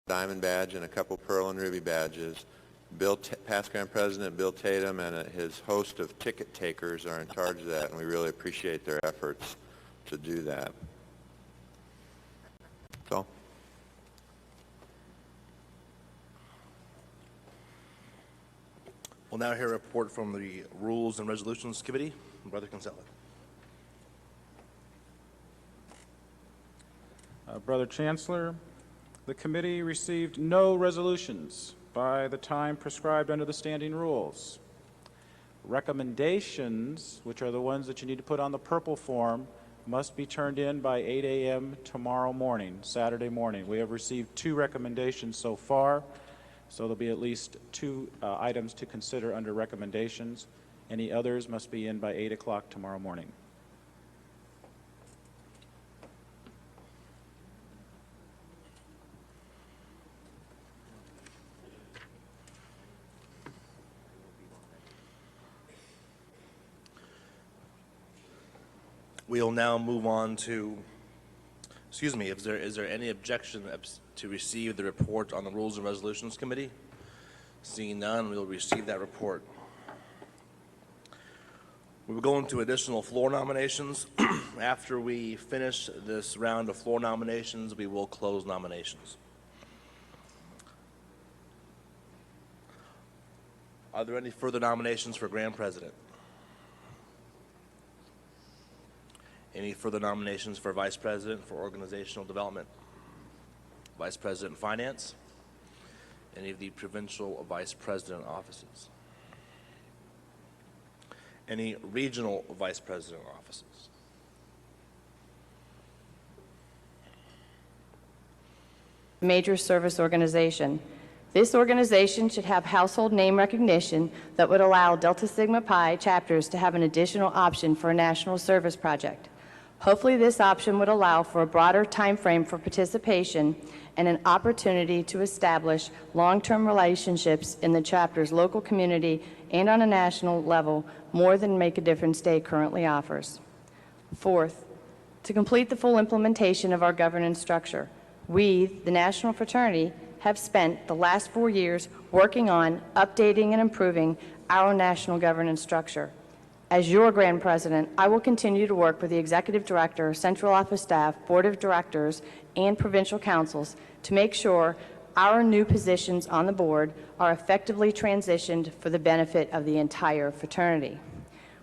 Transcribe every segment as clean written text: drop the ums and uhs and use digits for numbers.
Diamond badge and a couple Pearl and Ruby badges. Past Grand President Bill Tatum and his host of ticket takers are in charge of that, and we really appreciate their efforts to do that. So. We'll now hear a report from the Rules and Resolutions Committee. Brother Kinsella. Brother Chancellor, the committee received no resolutions by the time prescribed under the standing rules. Recommendations, which are the ones that you need to put on the purple form, must be turned in by 8 a.m. tomorrow morning, Saturday morning. We have received 2 recommendations so far, so there'll be at least 2 items to consider under recommendations. Any others must be in by 8 o'clock tomorrow morning. We'll now move on to, is there any objection to receive the report on the Rules and Resolutions Committee? Seeing none, we'll receive that report. We will go into additional floor nominations. After we finish this round of floor nominations, we will close nominations. Are there any further nominations for Grand President? Any further nominations for Vice President for Organizational Development? Vice President Finance? Any of the Provincial Vice President offices? Any Regional Vice President offices? Major service organization. This organization should have household name recognition that would allow Delta Sigma Pi chapters to have an additional option for a national service project. Hopefully this option would allow for a broader time frame for participation and an opportunity to establish long-term relationships in the chapter's local community and on a national level more than Make a Difference Day currently offers. Fourth, to complete the full implementation of our governance structure. We, the National Fraternity, have spent the last 4 years working on updating and improving our national governance structure. As your Grand President, I will continue to work with the Executive Director, Central Office staff, Board of Directors, and Provincial Councils to make sure our new positions on the board are effectively transitioned for the benefit of the entire fraternity.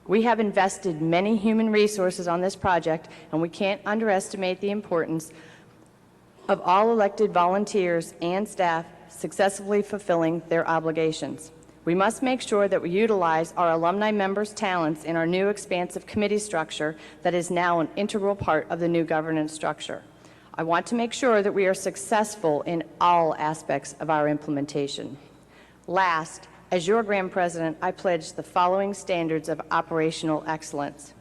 We have invested many human resources on this project, and we can't underestimate the importance of all elected volunteers and staff successfully fulfilling their obligations. We must make sure that we utilize our alumni members' talents in our new expansive committee structure that is now an integral part of the new governance structure. I want to make sure that we are successful in all aspects of our implementation. Last, as your Grand President, I pledge the following standards of operational excellence.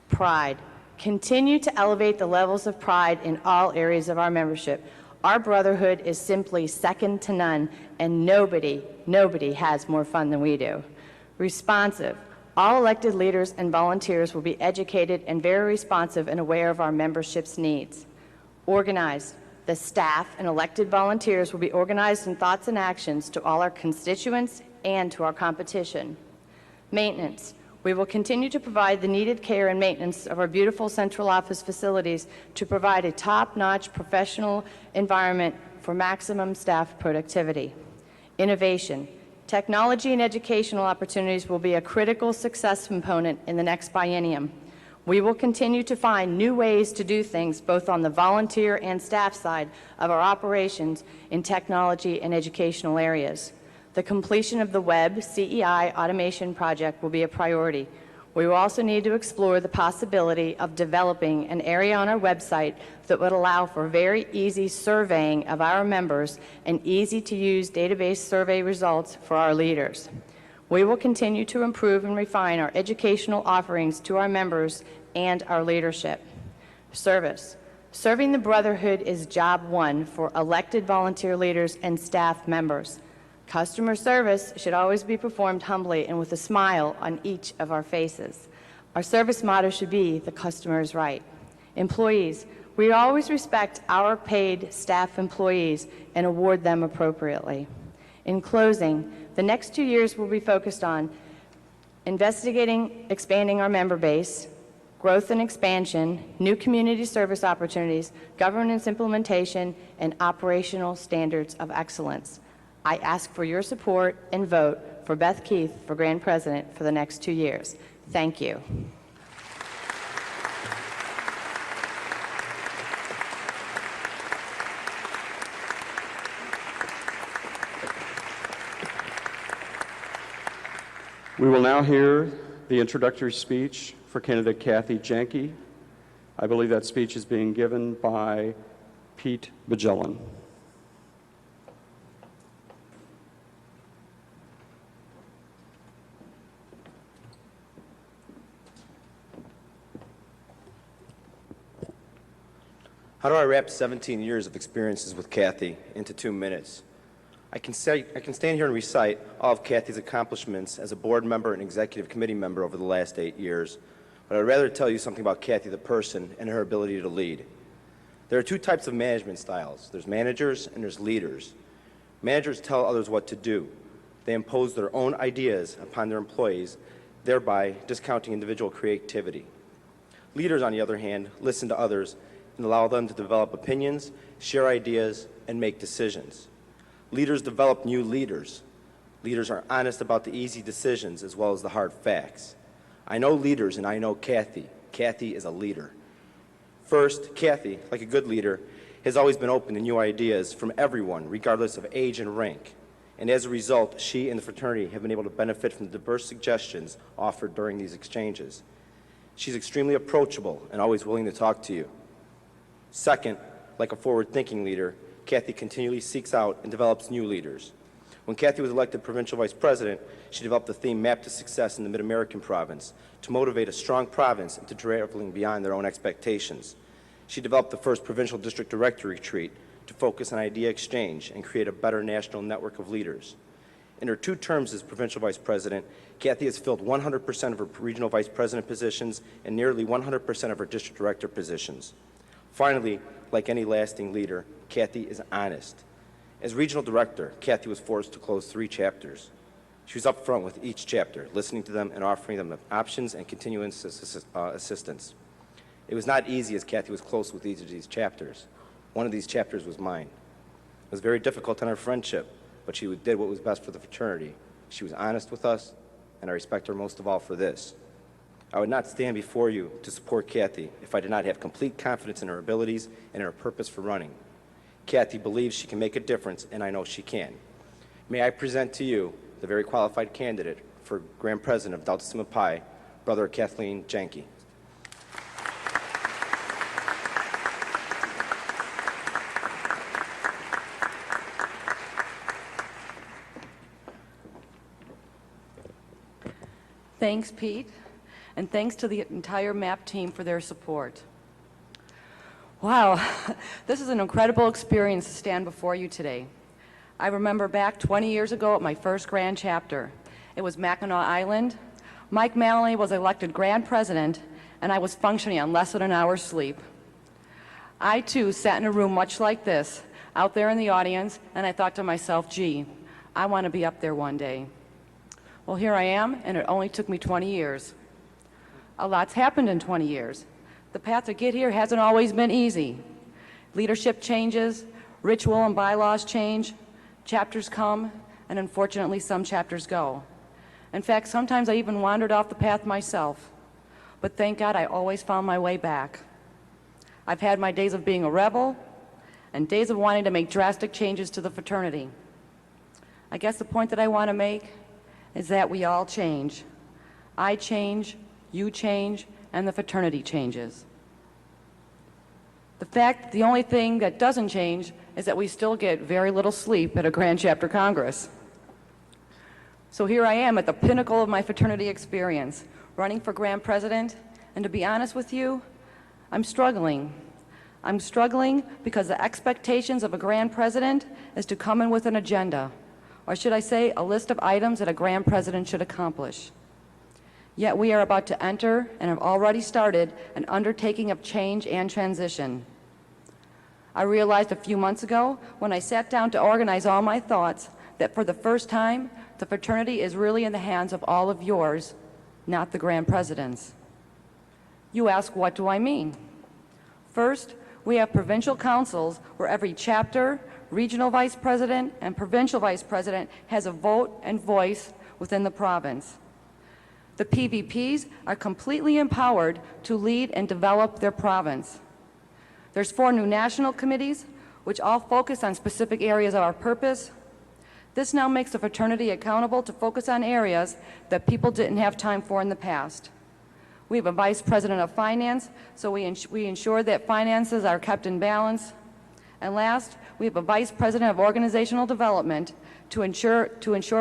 Pride. Continue to elevate the levels of pride in all areas of our membership. Our brotherhood is simply second to none, and nobody has more fun than we do. Responsive. All elected leaders and volunteers will be educated and very responsive and aware of our membership's needs. Organized. The staff and elected volunteers will be organized in thoughts and actions to all our constituents and to our competition. Maintenance. We will continue to provide the needed care and maintenance of our beautiful central office facilities to provide a top-notch professional environment for maximum staff productivity. Innovation. Technology and educational opportunities will be a critical success component in the next biennium. We will continue to find new ways to do things both on the volunteer and staff side of our operations in technology and educational areas. The completion of the Web CEI automation project will be a priority. We will also need to explore the possibility of developing an area on our website that would allow for very easy surveying of our members and easy-to-use database survey results for our leaders. We will continue to improve and refine our educational offerings to our members and our leadership. Service. Serving the Brotherhood is job one for elected volunteer leaders and staff members. Customer service should always be performed humbly and with a smile on each of our faces. Our service motto should be, "The customer is right." Employees, We always respect our paid staff employees and award them appropriately. In closing, the next 2 years will be focused on investigating expanding our member base, growth and expansion, new community service opportunities, governance implementation, and operational standards of excellence. I ask for your support and vote for Beth Keith for Grand President for the next 2 years. Thank you. We will now hear the introductory speech for candidate Kathy Jahnke. I believe that speech is being given by Pete Magellan. How do I wrap 17 years of experiences with Kathy into 2 minutes? I can stand here and recite all of Kathy's accomplishments as a board member and executive committee member over the last 8 years, but I'd rather tell you something about Kathy the person and her ability to lead. There are 2 types of management styles. There's managers and there's leaders. Managers tell others what to do. They impose their own ideas upon their employees, thereby discounting individual creativity. Leaders, on the other hand, listen to others and allow them to develop opinions, share ideas, and make decisions. Leaders develop new leaders. Leaders are honest about the easy decisions as well as the hard facts. I know leaders and I know Kathy. Kathy is a leader. First, Kathy, like a good leader, has always been open to new ideas from everyone, regardless of age and rank. And as a result, she and the fraternity have been able to benefit from the diverse suggestions offered during these exchanges. She's extremely approachable and always willing to talk to you. Second, like a forward-thinking leader, Kathy continually seeks out and develops new leaders. When Kathy was elected provincial vice president, she developed a theme Map to Success in the Mid-American province to motivate a strong province into traveling beyond their own expectations. She developed the first provincial district director retreat to focus on idea exchange and create a better national network of leaders. In her 2 terms as provincial vice president, Kathy has filled 100% of her regional vice president positions and nearly 100% of her district director positions. Finally, like any lasting leader, Kathy is honest. As regional director, Kathy was forced to close 3 chapters. She was up front with each chapter, listening to them and offering them options and continuous assistance. It was not easy as Kathy was close with each of these chapters. One of these chapters was mine. It was very difficult in our friendship, but she did what was best for the fraternity. She was honest with us, and I respect her most of all for this. I would not stand before you to support Kathy if I did not have complete confidence in her abilities and in her purpose for running. Kathy believes she can make a difference, and I know she can. May I present to you the very qualified candidate for Grand President of Delta Sigma Pi, Brother Kathleen Jahnke. Thanks, Pete, and thanks to the entire MAP team for their support. Wow, this is an incredible experience to stand before you today. I remember back 20 years ago at my first Grand Chapter. It was Mackinac Island. Mike Maloney was elected Grand President, and I was functioning on less than an hour's sleep. I, too, sat in a room much like this, out there in the audience, and I thought to myself, gee, I want to be up there one day. Well, here I am, and it only took me 20 years. A lot's happened in 20 years. The path to get here hasn't always been easy. Leadership changes, ritual and bylaws change, chapters come, and unfortunately some chapters go. In fact, sometimes I even wandered off the path myself. But thank God I always found my way back. I've had my days of being a rebel and days of wanting to make drastic changes to the fraternity. I guess the point that I want to make is that we all change. I change, you change, and the fraternity changes. The fact that the only thing that doesn't change is that we still get very little sleep at a Grand Chapter Congress. So here I am at the pinnacle of my fraternity experience, running for Grand President, and to be honest with you, I'm struggling. I'm struggling because the expectations of a Grand President is to come in with an agenda, or should I say a list of items that a Grand President should accomplish. Yet we are about to enter, and have already started, an undertaking of change and transition. I realized a few months ago when I sat down to organize all my thoughts that for the first time, the fraternity is really in the hands of all of yours, not the Grand President's. You ask, what do I mean? First, we have provincial councils where every chapter, regional vice president, and provincial vice president has a vote and voice within the province. The PVPs are completely empowered to lead and develop their province. There's 4 new national committees, which all focus on specific areas of our purpose. This now makes the fraternity accountable to focus on areas that people didn't have time for in the past. We have a vice president of finance, so we ensure that finances are kept in balance. And last, we have a vice president of organizational development to ensure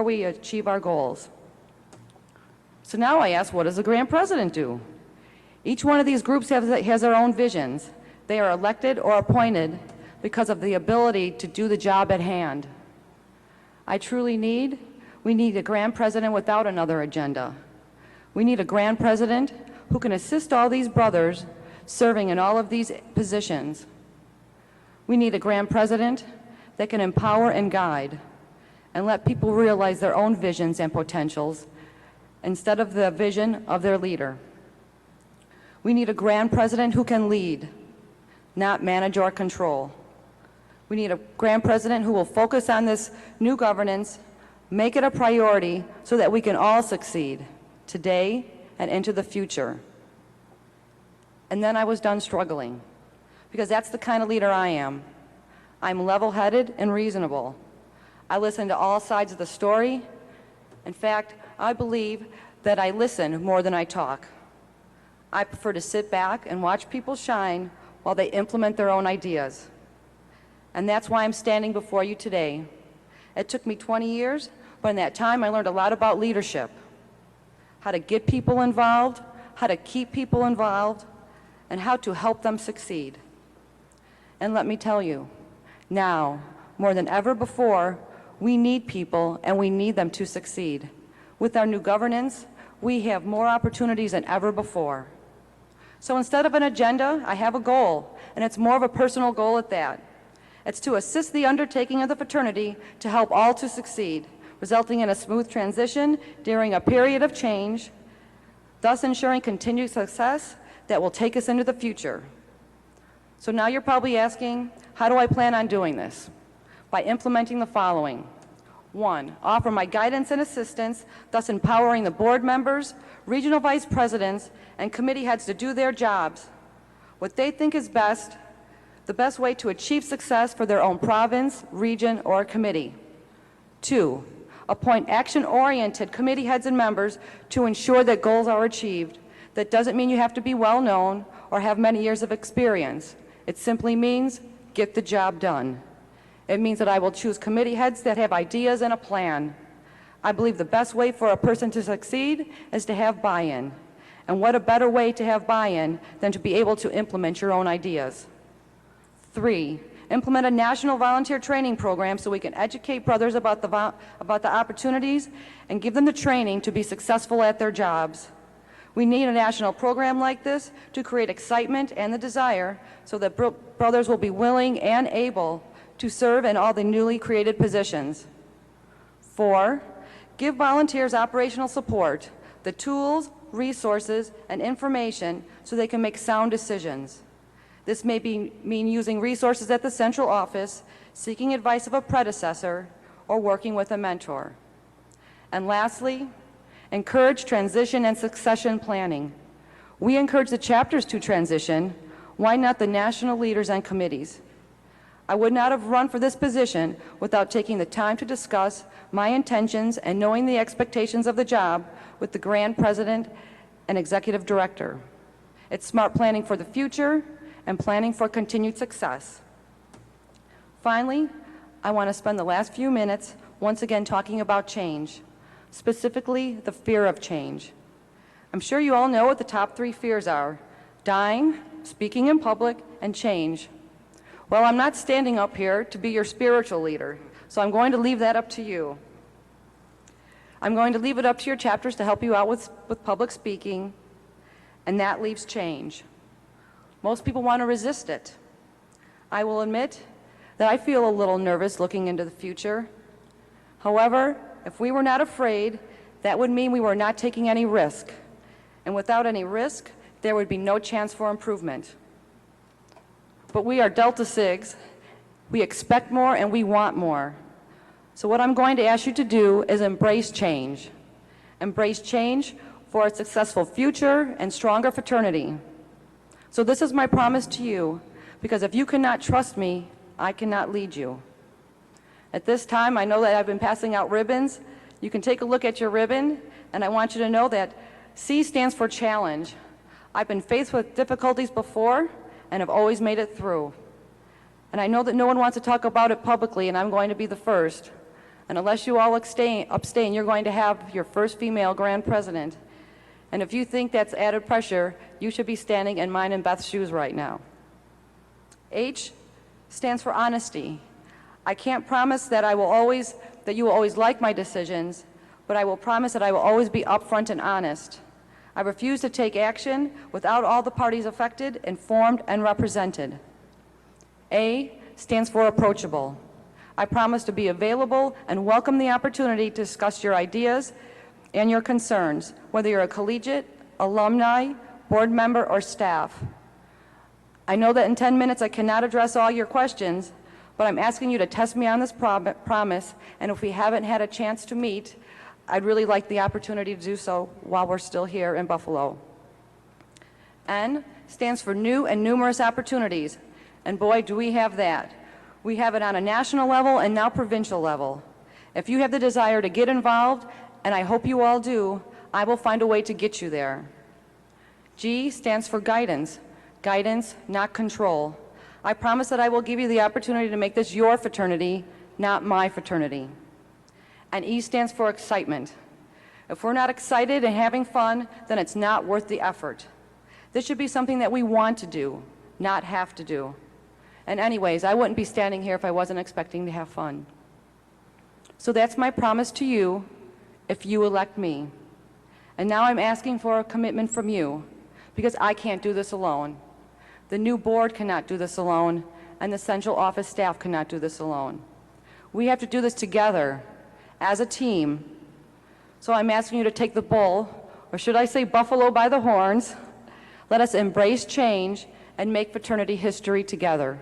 we achieve our goals. So now I ask, what does the Grand President do? Each one of these groups has their own visions. They are elected or appointed because of the ability to do the job at hand. We need a Grand President without another agenda. We need a Grand President who can assist all these brothers serving in all of these positions. We need a Grand President that can empower and guide and let people realize their own visions and potentials instead of the vision of their leader. We need a Grand President who can lead, not manage or control. We need a Grand President who will focus on this new governance, make it a priority so that we can all succeed today and into the future. And then I was done struggling, because that's the kind of leader I am. I'm level-headed and reasonable. I listen to all sides of the story. In fact, I believe that I listen more than I talk. I prefer to sit back and watch people shine while they implement their own ideas. And that's why I'm standing before you today. It took me 20 years, but in that time I learned a lot about leadership, how to get people involved, how to keep people involved, and how to help them succeed. And let me tell you, now, more than ever before, we need people and we need them to succeed. With our new governance, we have more opportunities than ever before. So instead of an agenda, I have a goal, and it's more of a personal goal at that. It's to assist the undertaking of the fraternity to help all to succeed, resulting in a smooth transition during a period of change, thus ensuring continued success that will take us into the future. So now you're probably asking, how do I plan on doing this? By implementing the following. 1, offer my guidance and assistance, thus empowering the board members, regional vice presidents, and committee heads to do their jobs, what they think is best, the best way to achieve success for their own province, region, or committee. 2, appoint action-oriented committee heads and members to ensure that goals are achieved. That doesn't mean you have to be well-known or have many years of experience. It simply means get the job done. It means that I will choose committee heads that have ideas and a plan. I believe the best way for a person to succeed is to have buy-in. And what a better way to have buy-in than to be able to implement your own ideas. 3, implement a national volunteer training program so we can educate brothers about the opportunities and give them the training to be successful at their jobs. We need a national program like this to create excitement and the desire so that brothers will be willing and able to serve in all the newly created positions. 4, give volunteers operational support, the tools, resources, and information so they can make sound decisions. This may mean using resources at the central office, seeking advice of a predecessor, or working with a mentor. And lastly, encourage transition and succession planning. We encourage the chapters to transition. Why not the national leaders and committees? I would not have run for this position without taking the time to discuss my intentions and knowing the expectations of the job with the Grand President and Executive Director. It's smart planning for the future and planning for continued success. Finally, I want to spend the last few minutes once again talking about change, specifically the fear of change. I'm sure you all know what the top 3 fears are: dying, speaking in public, and change. Well, I'm not standing up here to be your spiritual leader, so I'm going to leave that up to you. I'm going to leave it up to your chapters to help you out with public speaking, and that leaves change. Most people want to resist it. I will admit that I feel a little nervous looking into the future. However, if we were not afraid, that would mean we were not taking any risk. And without any risk, there would be no chance for improvement. But we are Delta SIGs. We expect more and we want more. So what I'm going to ask you to do is embrace change. Embrace change for a successful future and stronger fraternity. So this is my promise to you, because if you cannot trust me, I cannot lead you. At this time, I know that I've been passing out ribbons. You can take a look at your ribbon, and I want you to know that C stands for challenge. I've been faced with difficulties before and have always made it through. And I know that no one wants to talk about it publicly, and I'm going to be the first. And unless you all abstain, you're going to have your first female grand president. And if you think that's added pressure, you should be standing in mine and Beth's shoes right now. H stands for honesty. I can't promise that you will always like my decisions, but I will promise that I will always be upfront and honest. I refuse to take action without all the parties affected informed and represented. A stands for approachable. I promise to be available and welcome the opportunity to discuss your ideas and your concerns, whether you're a collegiate, alumni, board member, or staff. I know that in 10 minutes I cannot address all your questions, but I'm asking you to test me on this promise, and if we haven't had a chance to meet, I'd really like the opportunity to do so while we're still here in Buffalo. N stands for new and numerous opportunities, and boy, do we have that. We have it on a national level and now provincial level. If you have the desire to get involved, and I hope you all do, I will find a way to get you there. G stands for guidance. Guidance, not control. I promise that I will give you the opportunity to make this your fraternity, not my fraternity. And E stands for excitement. If we're not excited and having fun, then it's not worth the effort. This should be something that we want to do, not have to do. And anyways, I wouldn't be standing here if I wasn't expecting to have fun. So that's my promise to you if you elect me. And now I'm asking for a commitment from you, because I can't do this alone. The new board cannot do this alone, and the central office staff cannot do this alone. We have to do this together, as a team. So I'm asking you to take the bull, or should I say buffalo by the horns. Let us embrace change and make fraternity history together.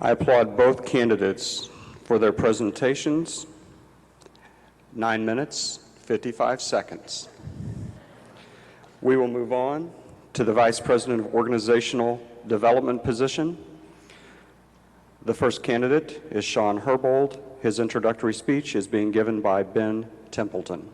I applaud both candidates for their presentations. 9 minutes, 55 seconds. We will move on to the Vice President of Organizational Development position. The first candidate is Sean Herbold. His introductory speech is being given by Ben Templeton.